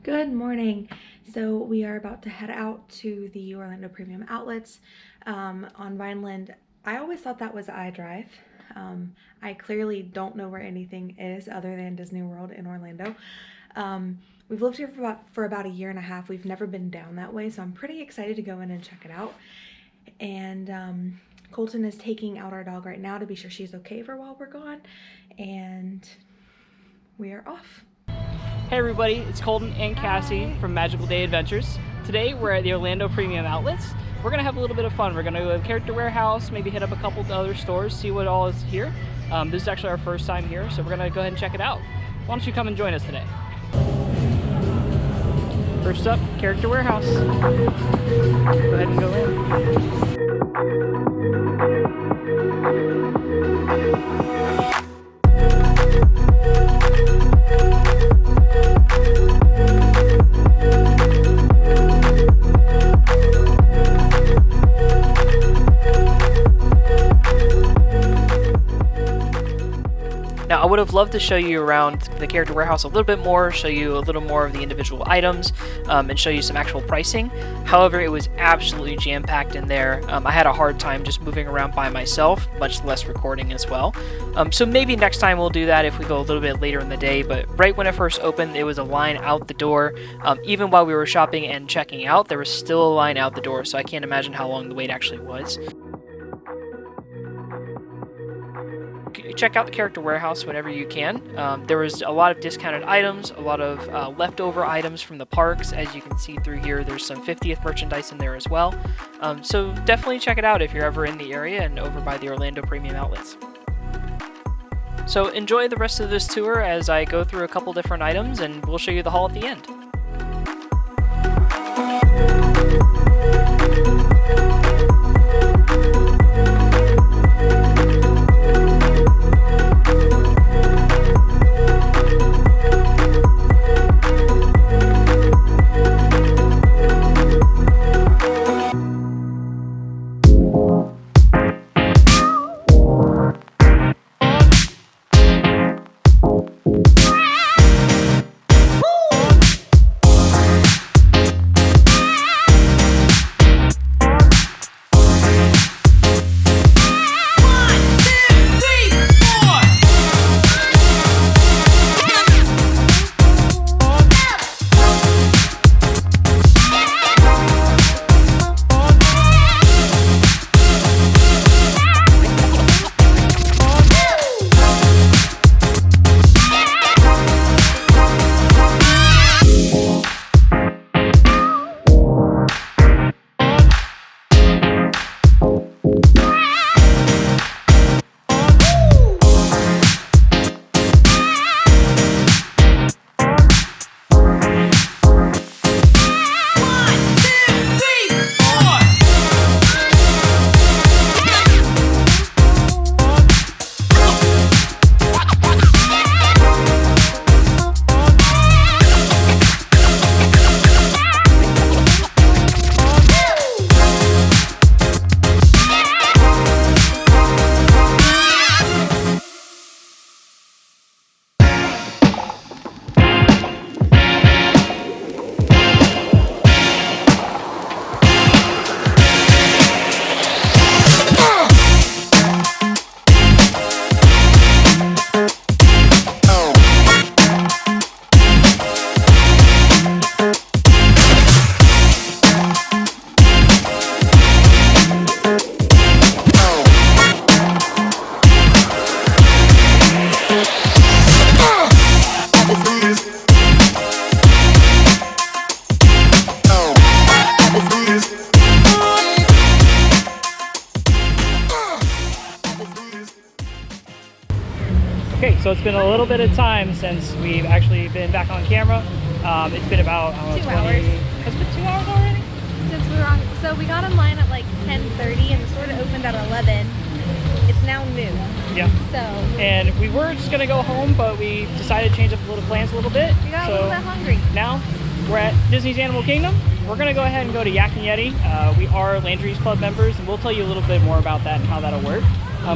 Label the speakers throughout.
Speaker 1: Good morning. So we are about to head out to the Orlando Premium Outlets on Vineland. I always thought that was iDrive. I clearly don't know where anything is other than Disney World in Orlando. We've lived here for about a year and a half. We've never been down that way, so I'm pretty excited to go in and check it out. And Colton is taking out our dog right now to be sure she's okay for while we're gone, and we are off.
Speaker 2: Hey everybody, it's Colton and Cassie from Magical Day Adventures. Today we're at the Orlando Premium Outlets. We're going to have a little bit of fun. We're going to go to the Character Warehouse, maybe hit up a couple of other stores, see what all is here. This is actually our first time here, so we're going to go ahead and check it out. Why don't you come and join us today? First up, Character Warehouse. Go ahead and go in. Now, I would have loved to show you around the Character Warehouse a little bit more, show you a little more of the individual items, and show you some actual pricing. However, it was absolutely jam-packed in there. I had a hard time just moving around by myself, much less recording as well. So maybe next time we'll do that if we go a little bit later in the day, but right when it first opened, there was a line out the door. Even while we were shopping and checking out, there was still a line out the door, so I can't imagine how long the wait actually was. Check out the Character Warehouse whenever you can. There was a lot of discounted items, a lot of leftover items from the parks. As you can see through here, there's some 50th merchandise in there as well. So definitely check it out if you're ever in the area and over by the Orlando Premium Outlets. So enjoy the rest of this tour as I go through a couple different items, and we'll show you the haul at the end. Okay, so it's been a little bit of time since we've actually been back on camera. It's been about
Speaker 3: 2 hours.
Speaker 2: Has it been 2 hours already?
Speaker 3: Since we were on, so we got online at like 10:30 and the store opened at 11. It's now noon.
Speaker 2: Yeah.
Speaker 3: So.
Speaker 2: And we were just gonna go home, but we decided to change up the little plans a little bit.
Speaker 3: We got a little bit hungry.
Speaker 2: Now we're at Disney's Animal Kingdom. We're gonna go ahead and go to Yak and Yeti. We are Landry's Club members, and we'll tell you a little bit more about that and how that'll work.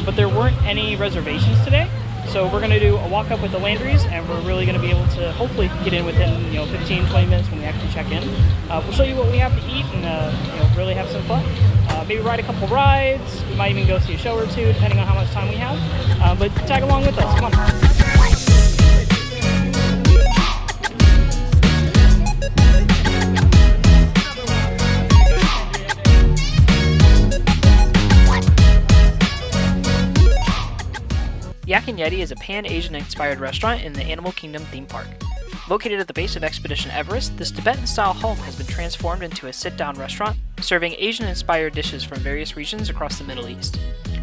Speaker 2: But there weren't any reservations today. So we're going to do a walk up with the Landry's, and we're really going to be able to hopefully get in within 15-20 minutes when we actually check in. We'll show you what we have to eat and really have some fun. Maybe ride a couple rides. We might even go see a show or two, depending on how much time we have. But tag along with us. Come on. Yak and Yeti is a Pan-Asian inspired restaurant in the Animal Kingdom theme park. Located at the base of Expedition Everest, this Tibetan-style home has been transformed into a sit-down restaurant, serving Asian-inspired dishes from various regions across the Middle East.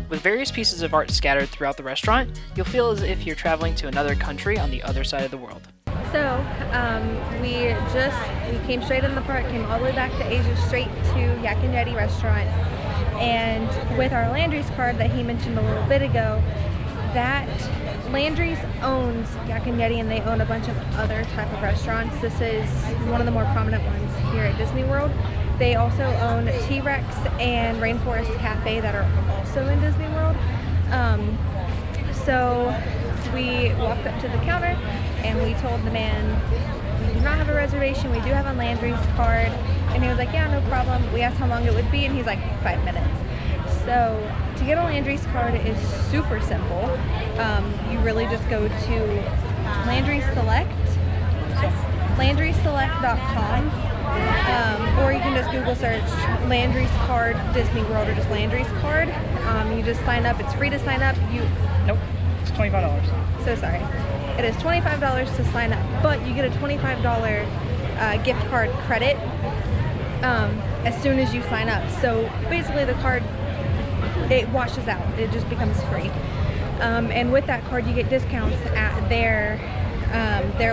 Speaker 2: With various pieces of art scattered throughout the restaurant, you'll feel as if you're traveling to another country on the other side of the world.
Speaker 3: So, we came straight in the park, came all the way back to Asia, straight to Yak and Yeti restaurant, and with our Landry's card that he mentioned a little bit ago, that Landry's owns Yak and Yeti, and they own a bunch of other type of restaurants. This is one of the more prominent ones here at Disney World. They also own T-Rex and Rainforest Cafe that are also in Disney World. So we walked up to the counter and we told the man, we do not have a reservation, we do have a Landry's card. And he was like, yeah, no problem. We asked how long it would be, and he's like, 5 minutes. So to get a Landry's card is super simple. You really just go to LandrySelect.com, or you can just Google search Landry's card Disney World or just Landry's card. You just sign up. It's free to sign up.
Speaker 2: Nope, it's $25.
Speaker 3: So sorry. It is $25 to sign up, but you get a $25 gift card credit as soon as you sign up. So basically the card, it washes out. It just becomes free. And with that card, you get discounts at their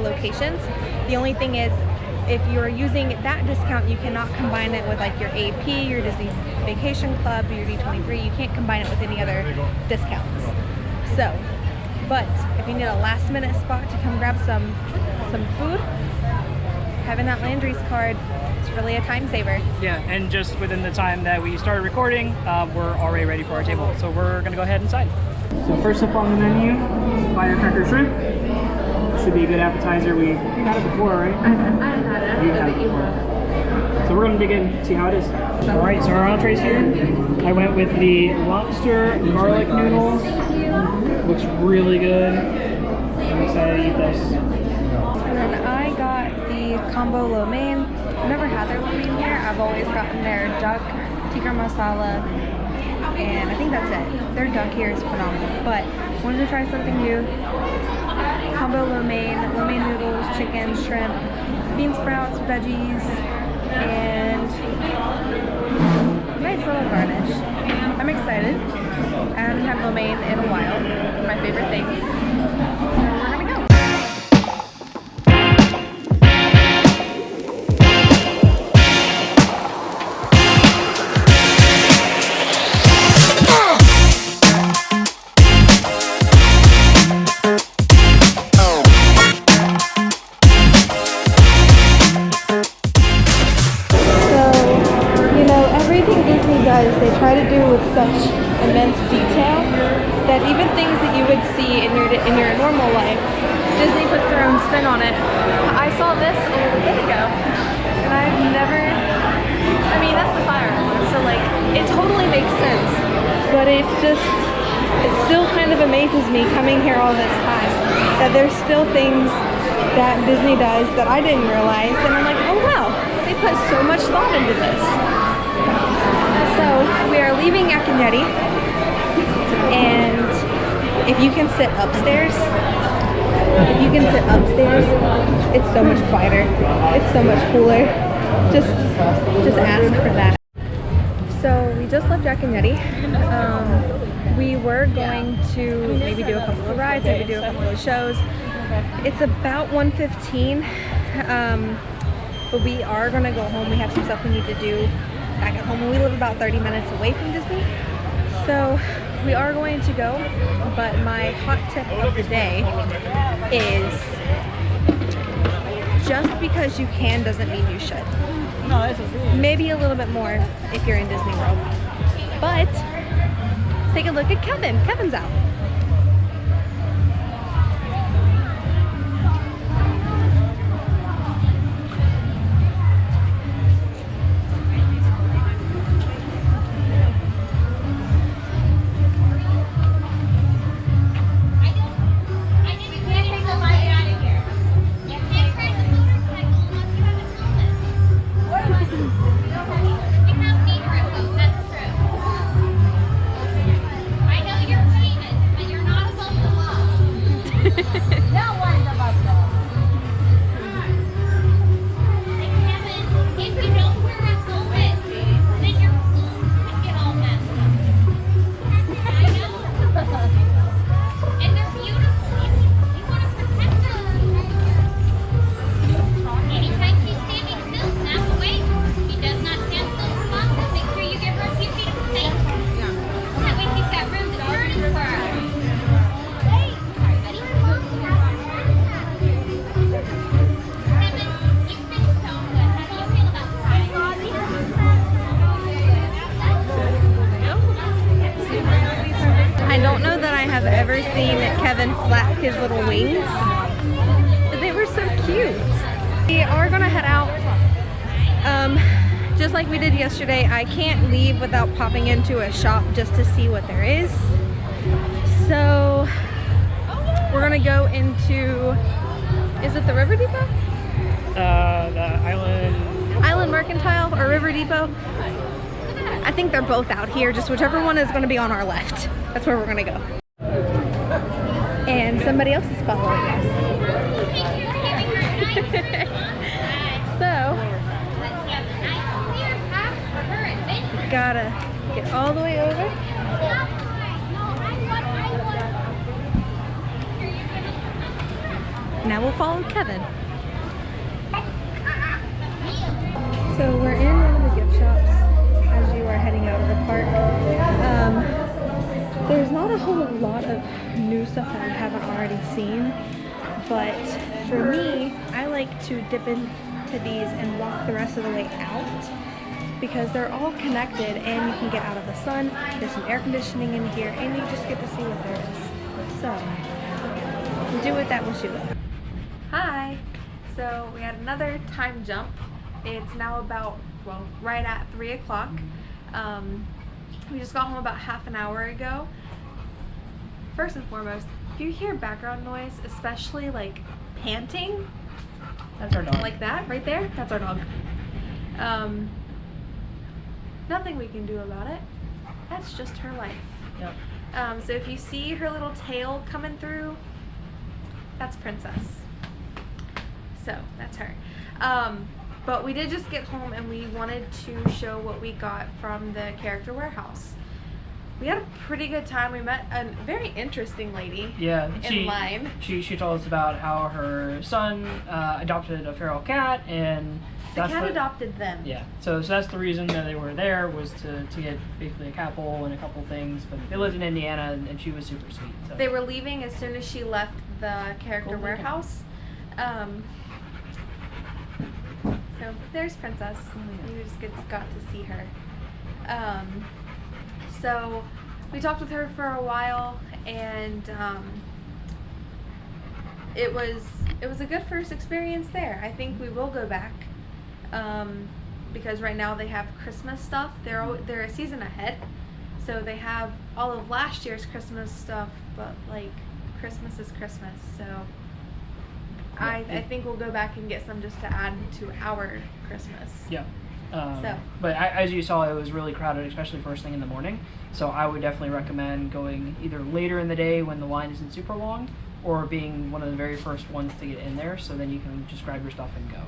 Speaker 3: locations. The only thing is, if you're using that discount, you cannot combine it with like your AP, your Disney Vacation Club, your D23. You can't combine it with any other discounts. So, but if you need a last minute spot to come grab some food, having that Landry's card, it's really a time saver.
Speaker 2: Yeah, and just within the time that we started recording, we're already ready for our table. So we're gonna go ahead inside. So first up on the menu, firecracker shrimp. Should be a good appetizer. We've had it before, right?
Speaker 3: I've had it.
Speaker 2: You've had it before. So we're gonna dig in, see how it is. All right, so our entrees here. I went with the lobster garlic noodles. Looks really good. I'm excited to eat this.
Speaker 3: And then I got the combo lo mein. I've never had their lo mein here. I've always gotten their duck tikka masala, and I think that's it. Their duck here is phenomenal, but wanted to try something new. Combo lo mein noodles, chicken, shrimp, bean sprouts, veggies, and nice little garnish. I'm excited. I haven't had lo mein in a while. My favorite things. We're gonna go. They try to do with such immense detail that even things that you would see in your normal life, Disney puts their own spin on it. I saw this a little bit ago, and I've never, I mean, that's the fire alarm, so like, it totally makes sense, but it still kind of amazes me coming here all this time, that there's still things that Disney does that I didn't realize, and I'm like, oh wow, they put so much thought into this. So we are leaving Yak and Yeti, and if you can sit upstairs, it's so much quieter, it's so much cooler. Just ask for that. So we just left Yak and Yeti. We were going to maybe do a couple of rides, maybe do a couple of shows. It's about 1:15, but we are gonna go home. We have some stuff we need to do back at home, and we live about 30 minutes away from Disney, so we are going to go. But my hot tip of the day is, just because you can doesn't mean you should. Maybe a little bit more if you're in Disney World, but let's take a look at Kevin. Kevin's out. flap his little wings. They were so cute. We are gonna head out. Just like we did yesterday, I can't leave without popping into a shop just to see what there is. So we're gonna go into, is it the River Depot?
Speaker 2: The
Speaker 3: Island Mercantile or River Depot. I think they're both out here, just whichever one is gonna be on our left. That's where we're gonna go. And somebody else is following us. So, gotta get all the way over. Now we'll follow Kevin. So we're in one of the gift shops as you are heading out of the park. There's not a whole lot of new stuff that we haven't already seen, but for me, I like to dip into these and walk the rest of the way out because they're all connected and you can get out of the sun. There's some air conditioning in here and you just get to see what there is. So, do with that what you will. Hi! So we had another time jump. It's now about, well, right at 3 o'clock. We just got home about half an hour ago. First and foremost, if you hear background noise, especially like panting,
Speaker 2: That's our dog.
Speaker 3: like that right there, that's our dog. Nothing we can do about it. That's just her life.
Speaker 2: Yep.
Speaker 3: So if you see her little tail coming through, that's Princess. So that's her. But we did just get home and we wanted to show what we got from the character warehouse. We had a pretty good time. We met a very interesting lady in line.
Speaker 2: She told us about how her son adopted a feral cat, and
Speaker 3: The cat adopted them.
Speaker 2: Yeah, so that's the reason that they were there, was to get basically a cat bowl and a couple things. But they lived in Indiana, and she was super sweet. So.
Speaker 3: They were leaving as soon as she left the character warehouse. So there's Princess. You just got to see her. So we talked with her for a while, and it was a good first experience there. I think we will go back because right now they have Christmas stuff. They're a season ahead, so they have all of last year's Christmas stuff, but like Christmas is Christmas, so. I think we'll go back and get some just to add to our Christmas.
Speaker 2: Yeah. But as you saw, it was really crowded, especially first thing in the morning. So I would definitely recommend going either later in the day when the line isn't super long, or being one of the very first ones to get in there, so then you can just grab your stuff and go.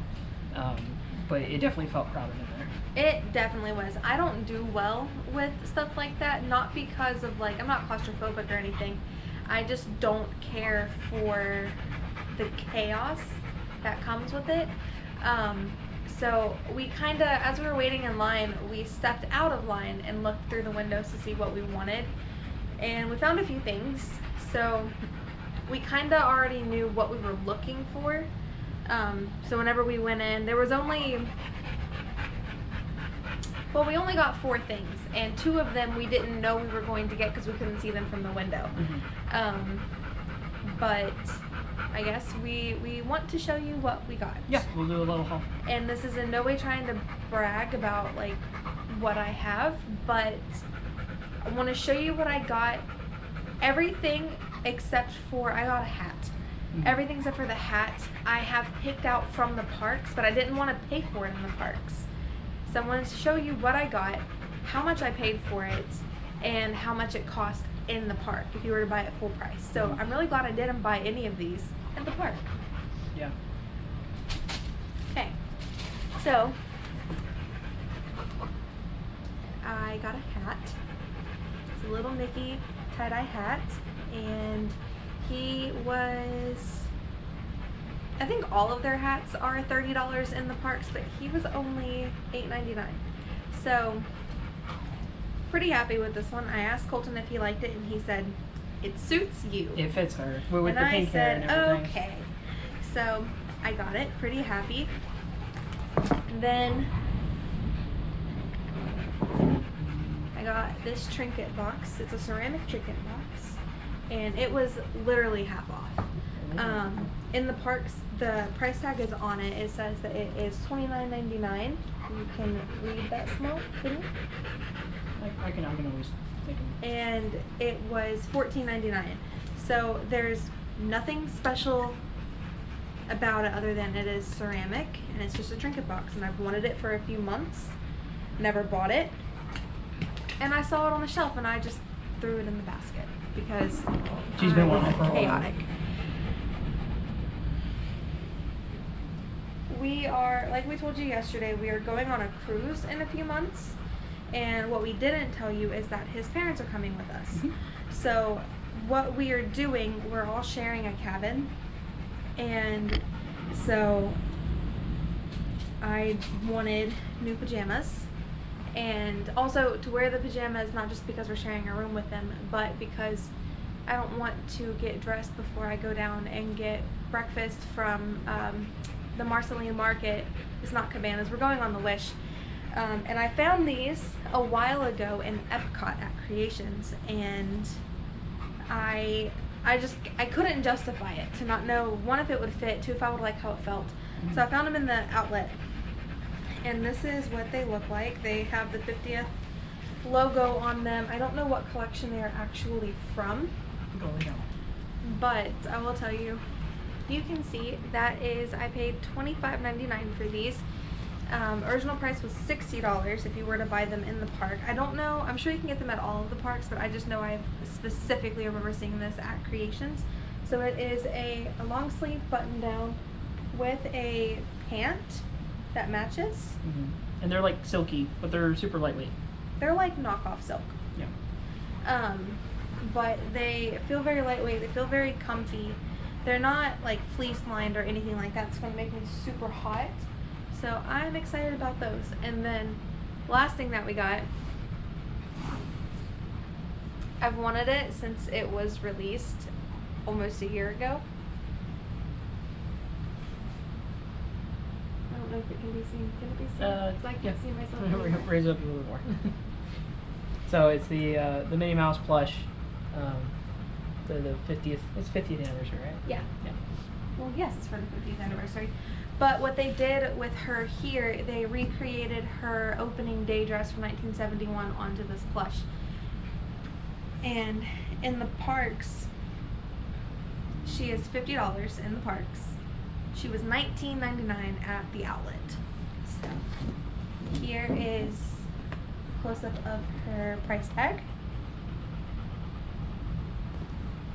Speaker 2: But it definitely felt crowded in there.
Speaker 3: It definitely was. I don't do well with stuff like that, not because of like, I'm not claustrophobic or anything. I just don't care for the chaos that comes with it. So we kind of, as we were waiting in line, we stepped out of line and looked through the windows to see what we wanted, and we found a few things. So we kind of already knew what we were looking for. So whenever we went in, there was only, well, we only got 4 things, and 2 of them we didn't know we were going to get because we couldn't see them from the window. But I guess we want to show you what we got.
Speaker 2: Yeah, we'll do a little haul.
Speaker 3: And this is in no way trying to brag about like what I have, but I want to show you what I got. Everything except for, I got a hat. Everything except for the hat I have picked out from the parks, but I didn't want to pay for it in the parks. So I wanted to show you what I got, how much I paid for it, and how much it cost in the park if you were to buy it full price. So I'm really glad I didn't buy any of these at the park.
Speaker 2: Yeah.
Speaker 3: Okay, so I got a hat. It's a little Mickey tie-dye hat, and he was, I think all of their hats are $30 in the parks, but he was only $8.99. So pretty happy with this one. I asked Colton if he liked it, and he said it suits you.
Speaker 2: It fits her with
Speaker 3: and
Speaker 2: the pink hair and everything.
Speaker 3: Okay. So I got it, pretty happy. And then I got this trinket box. It's a ceramic trinket box.
Speaker 1: and it was literally half off. In the parks, the price tag is on it. It says that it is $29.99. You can read that small, can you?
Speaker 2: I can always take them.
Speaker 1: And it was $14.99. So there's nothing special about it other than it is ceramic and it's just a trinket box, and I've wanted it for a few months, never bought it, and I saw it on the shelf and I just threw it in the basket because
Speaker 2: She's been wanting it for a while.
Speaker 1: chaotic. We are, like we told you yesterday, we are going on a cruise in a few months, and what we didn't tell you is that his parents are coming with us. So what we are doing, we're all sharing a cabin, and so I wanted new pajamas, and also to wear the pajamas not just because we're sharing a room with them, but because I don't want to get dressed before I go down and get breakfast from the Marceline Market. It's not Cabanas, we're going on the Wish. And I found these a while ago in Epcot at Creations, and I couldn't justify it to not know, one, if it would fit, two, if I would like how it felt. So I found them in the outlet, and this is what they look like. They have the 50th logo on them. I don't know what collection they are actually from, but I will tell you, you can see that is, I paid $25.99 for these. Original price was $60 if you were to buy them in the park. I don't know, I'm sure you can get them at all of the parks, but I just know I specifically remember seeing this at Creations. So it is a long sleeve button down with a pant that matches.
Speaker 2: And they're like silky, but they're super lightweight.
Speaker 1: They're like knockoff silk.
Speaker 2: Yeah.
Speaker 1: But they feel very lightweight, they feel very comfy. They're not like fleece lined or anything like that. It's going to make me super hot. So I'm excited about those. And then last thing that we got, I've wanted it since it was released almost a year ago. I don't know if it can be seen. Can it be seen? 'Cause I can't see myself anymore.
Speaker 2: Raise it up a little bit more. So it's the Minnie Mouse plush. The 50th, it's 50th anniversary, right?
Speaker 1: Yeah.
Speaker 2: Yeah.
Speaker 1: Well, yes, it's for the 50th anniversary. But what they did with her here, they recreated her opening day dress from 1971 onto this plush. And in the parks, she is $50 in the parks. She was $19.99 at the outlet. So here is a close-up of her price tag.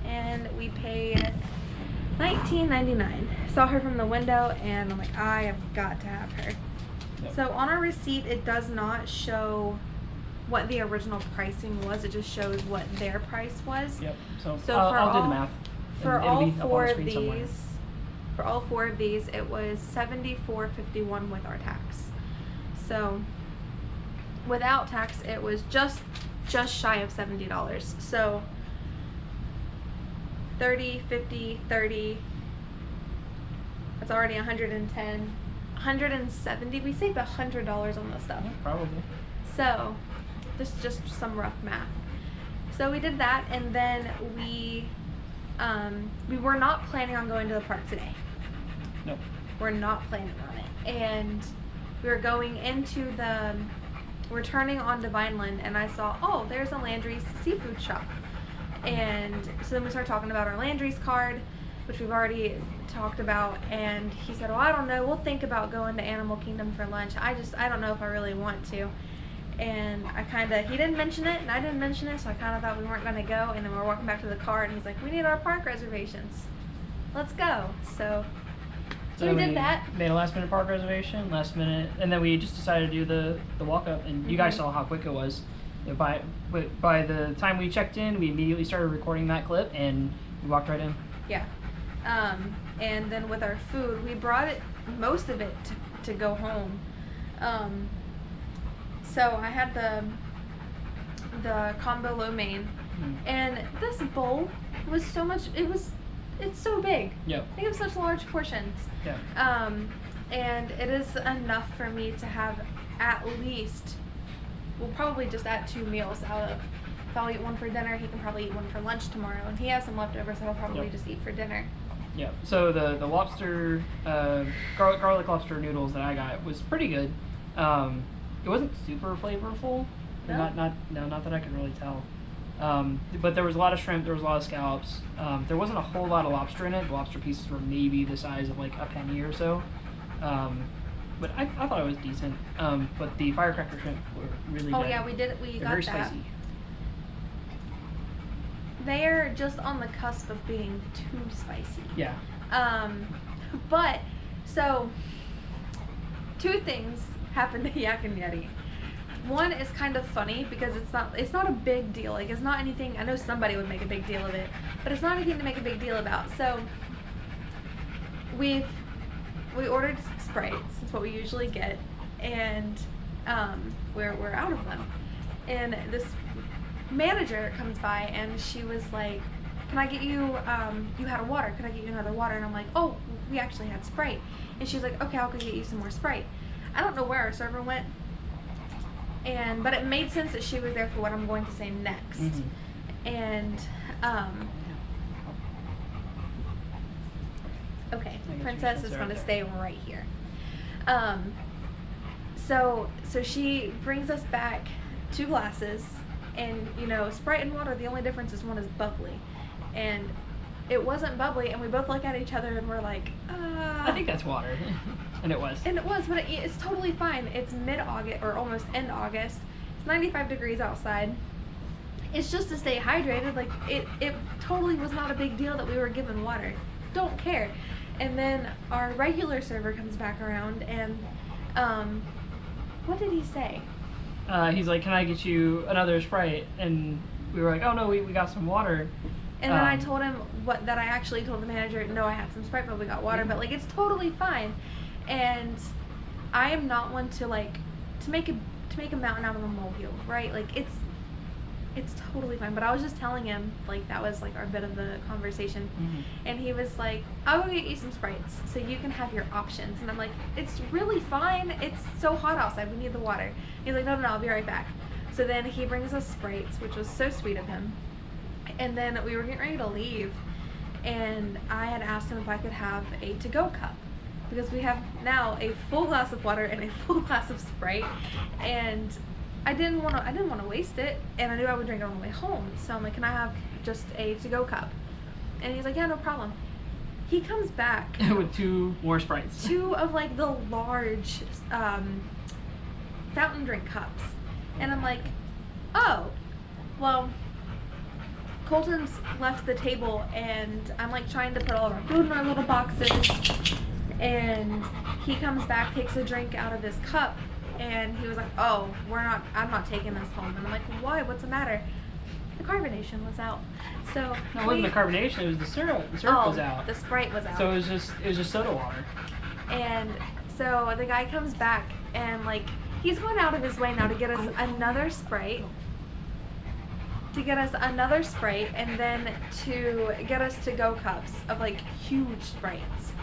Speaker 1: And we paid $19.99. Saw her from the window and I'm like, I have got to have her.
Speaker 2: Yep.
Speaker 1: So on our receipt, it does not show what the original pricing was. It just shows what their price was.
Speaker 2: Yep. So,
Speaker 1: So
Speaker 2: I'll do the math.
Speaker 1: For
Speaker 2: and it'll
Speaker 1: all
Speaker 2: be up on
Speaker 1: four
Speaker 2: the
Speaker 1: of
Speaker 2: screen somewhere.
Speaker 1: these, for all four of these, it was $74.51 with our tax. So without tax, it was just shy of $70. So 30, 50, 30, that's already 110, 170. We saved $100 on this stuff.
Speaker 2: Yeah, probably.
Speaker 1: So just some rough math. So we did that, and then we were not planning on going to the park today.
Speaker 2: Nope.
Speaker 1: We're not planning on it. And we were going into we're turning onto Vineland, and I saw, oh, there's a Landry's seafood shop. And so then we started talking about our Landry's card, which we've already talked about, and he said, well, I don't know, we'll think about going to Animal Kingdom for lunch. I don't know if I really want to. And he didn't mention it, and I didn't mention it, so I kind of thought we weren't going to go. And then we're walking back to the car, and he's like, we need our park reservations. Let's go. So we did that.
Speaker 2: Made a last minute park reservation, last minute, and then we just decided to do the walk up, and you guys saw how quick it was. You know, by the time we checked in, we immediately started recording that clip, and we walked right in.
Speaker 1: Yeah. And then with our food, we brought most of it to go home. So I had the combo lo mein, and this bowl was so much. It's so big.
Speaker 2: Yep.
Speaker 1: They have such large portions.
Speaker 2: Yeah.
Speaker 1: And it is enough for me to have at least, we'll probably just add 2 meals out of
Speaker 3: if I'll eat one for dinner, he can probably eat one for lunch tomorrow, and he has some leftovers that I'll probably
Speaker 2: Yep.
Speaker 3: just eat for dinner.
Speaker 2: Yeah. So the lobster garlic lobster noodles that I got was pretty good. It wasn't super flavorful.
Speaker 3: No?
Speaker 2: Not that I could really tell. But there was a lot of shrimp. There was a lot of scallops. There wasn't a whole lot of lobster in it. The lobster pieces were maybe the size of like a penny or so. But I thought it was decent. But the firecracker shrimp were really
Speaker 3: Oh
Speaker 2: good.
Speaker 3: yeah, we
Speaker 2: They're
Speaker 3: got
Speaker 2: very
Speaker 3: that.
Speaker 2: spicy.
Speaker 3: They're just on the cusp of being too spicy.
Speaker 2: Yeah.
Speaker 3: But so 2 things happened to Yak and Yeti. One is kind of funny because it's not a big deal. Like, it's not anything. I know somebody would make a big deal of it, but it's not anything to make a big deal about. So we ordered Sprites. That's what we usually get, and we're out of them. And this manager comes by and she was like, "Can I get you? You had a water. Can I get you another water?" And I'm like, "Oh, we actually had Sprite." And she's like, "Okay, I'll go get you some more Sprite." I don't know where our server went, but it made sense that she was there for what I'm going to say next.
Speaker 2: Mm-hmm.
Speaker 3: And okay, Princess is going to stay right here. So she brings us back 2 glasses, and you know, Sprite and water, the only difference is one is bubbly, and it wasn't bubbly, and we both look at each other and we're like,
Speaker 2: I think that's water. And it was.
Speaker 3: And it was, but it's totally fine. It's mid-August, or almost end August. It's 95 degrees outside. It's just to stay hydrated. Like, it totally was not a big deal that we were given water. Don't care. And then our regular server comes back around, and what did he say?
Speaker 2: He's like, "Can I get you another Sprite?" And we were like, "Oh no, we got some water."
Speaker 3: And then I told him that I actually told the manager, "No, I had some Sprite, but we got water." But like, it's totally fine. And I am not one to like to make a mountain out of a molehill, right? Like, it's totally fine. But I was just telling him, like, that was like our bit of the conversation.
Speaker 2: Mm-hmm.
Speaker 3: And he was like, "I'll go get you some Sprites so you can have your options." And I'm like, "It's really fine. It's so hot outside. We need the water." He's like, No, I'll be right back." So then he brings us Sprites, which was so sweet of him. And then we were getting ready to leave, and I had asked him if I could have a to-go cup, because we have now a full glass of water and a full glass of Sprite, and I didn't want to waste it, and I knew I would drink it on the way home. So I'm like, "Can I have just a to-go cup?" And he's like, "Yeah, no problem." He comes back
Speaker 2: with 2 more Sprites.
Speaker 3: 2 of like the large fountain drink cups, and I'm like, "Oh, well." Colton's left the table, and I'm like trying to put all of our food in our little boxes, and he comes back, takes a drink out of his cup, and he was like, "Oh, I'm not taking this home." And I'm like, "Why? What's the matter?" The carbonation was out. So
Speaker 2: No, it wasn't the carbonation, it was the syrup. The syrup was out.
Speaker 3: The Sprite was out.
Speaker 2: So it was just soda water.
Speaker 3: And so the guy comes back, and like, he's going out of his way now to get us another Sprite. And then to get us to-go cups of like huge Sprites.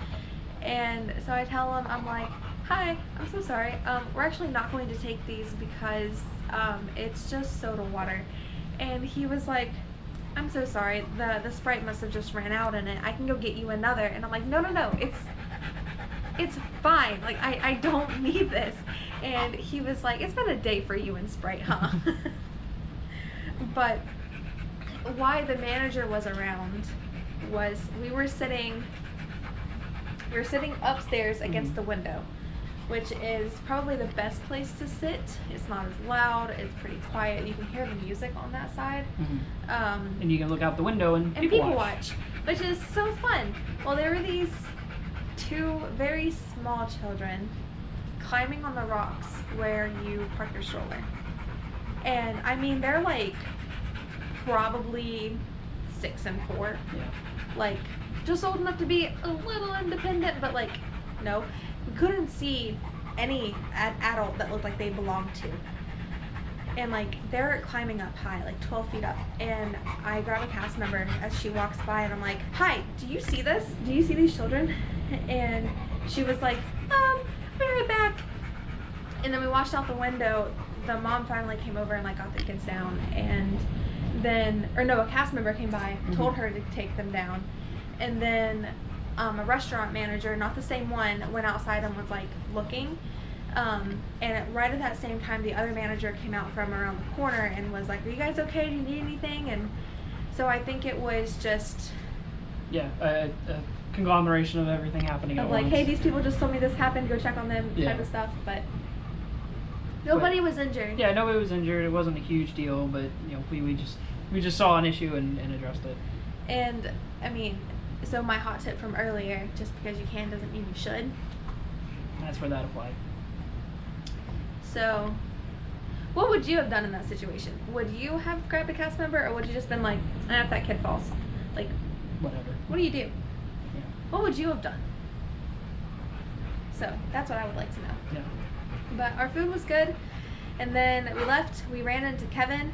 Speaker 3: And so I tell him, I'm like, "Hi, I'm so sorry. We're actually not going to take these because it's just soda water." And he was like, "I'm so sorry. The Sprite must have just ran out in it. I can go get you another." And I'm like, No, it's fine. Like, I don't need this." And he was like, "It's been a day for you and Sprite, huh?" But why the manager was around was we were sitting upstairs against the window, which is probably the best place to sit. It's not as loud, it's pretty quiet. You can hear the music on that side.
Speaker 2: Mm-hmm. And you can look out the window and people watch,
Speaker 3: which is so fun. Well, there were these 2 very small children climbing on the rocks where you park your stroller. And I mean, they're like probably 6 and 4.
Speaker 2: Yeah.
Speaker 3: Like, just old enough to be a little independent, but like, no. We couldn't see any adult that looked like they belonged to. And like, they're climbing up high, like 12 feet up. And I grab a cast member as she walks by, and I'm like, "Hi, do you see this? Do you see these children?" And she was like, "I'll be right back." And then we watched out the window. The mom finally came over and like got the kids down, and
Speaker 1: then, or no, a cast member came by, told her to take them down, and then a restaurant manager, not the same one, went outside and was like looking. Right at that same time, the other manager came out from around the corner and was like, "Are you guys okay? Do you need anything?" And so I think it was just
Speaker 2: a conglomeration of everything happening at
Speaker 1: like,
Speaker 2: once.
Speaker 1: "Hey, these people just told me this happened. Go check on them," type of stuff. But nobody was injured.
Speaker 2: Yeah, nobody was injured. It wasn't a huge deal, but you know, we just saw an issue and addressed it.
Speaker 1: And I mean, so my hot tip from earlier, just because you can doesn't mean you should.
Speaker 2: That's where that applied.
Speaker 1: So, what would you have done in that situation? Would you have grabbed a cast member, or would you just been like, if that kid falls, like,
Speaker 2: Whatever.
Speaker 1: what do you do?
Speaker 2: Yeah.
Speaker 1: What would you have done? So that's what I would like to know.
Speaker 2: Yeah.
Speaker 1: But our food was good, and then we left. We ran into Kevin,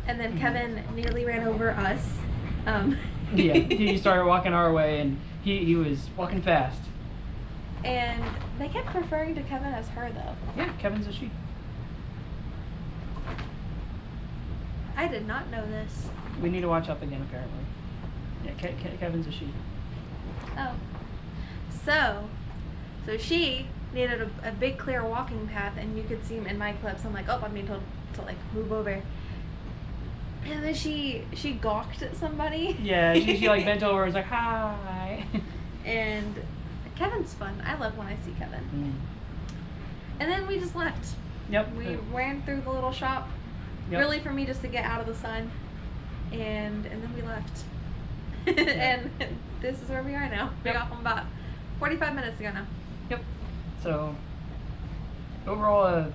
Speaker 1: and then Kevin nearly ran over us.
Speaker 2: Yeah, he started walking our way, and he was walking fast.
Speaker 1: And they kept referring to Kevin as her, though.
Speaker 2: Yeah, Kevin's a she.
Speaker 1: I did not know this.
Speaker 2: We need to watch up again, apparently. Yeah, Kevin's a she.
Speaker 1: Oh. So she needed a big clear walking path, and you could see in my clips, I'm like, oh, I'm being told to like move over. And then she gawked at somebody.
Speaker 2: Yeah, she like bent over and was like, hi.
Speaker 1: And Kevin's fun. I love when I see Kevin. And then we just left.
Speaker 2: Yep.
Speaker 1: We ran through the little shop,
Speaker 2: Yep.
Speaker 1: really for me just to get out of the sun, and then we left. And this is where we are now. We got home about 45 minutes ago now.
Speaker 2: Yep. So overall,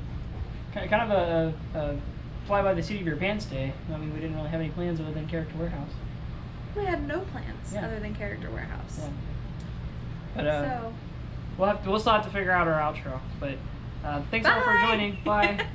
Speaker 2: kind of a fly by the seat of your pants day. I mean, we didn't really have any plans other than Character Warehouse.
Speaker 1: We had no plans
Speaker 2: Yeah.
Speaker 1: other than Character Warehouse.
Speaker 2: Yeah. But
Speaker 1: So
Speaker 2: we'll still have to figure out our outro. But thanks all for
Speaker 1: bye!
Speaker 2: joining. Bye.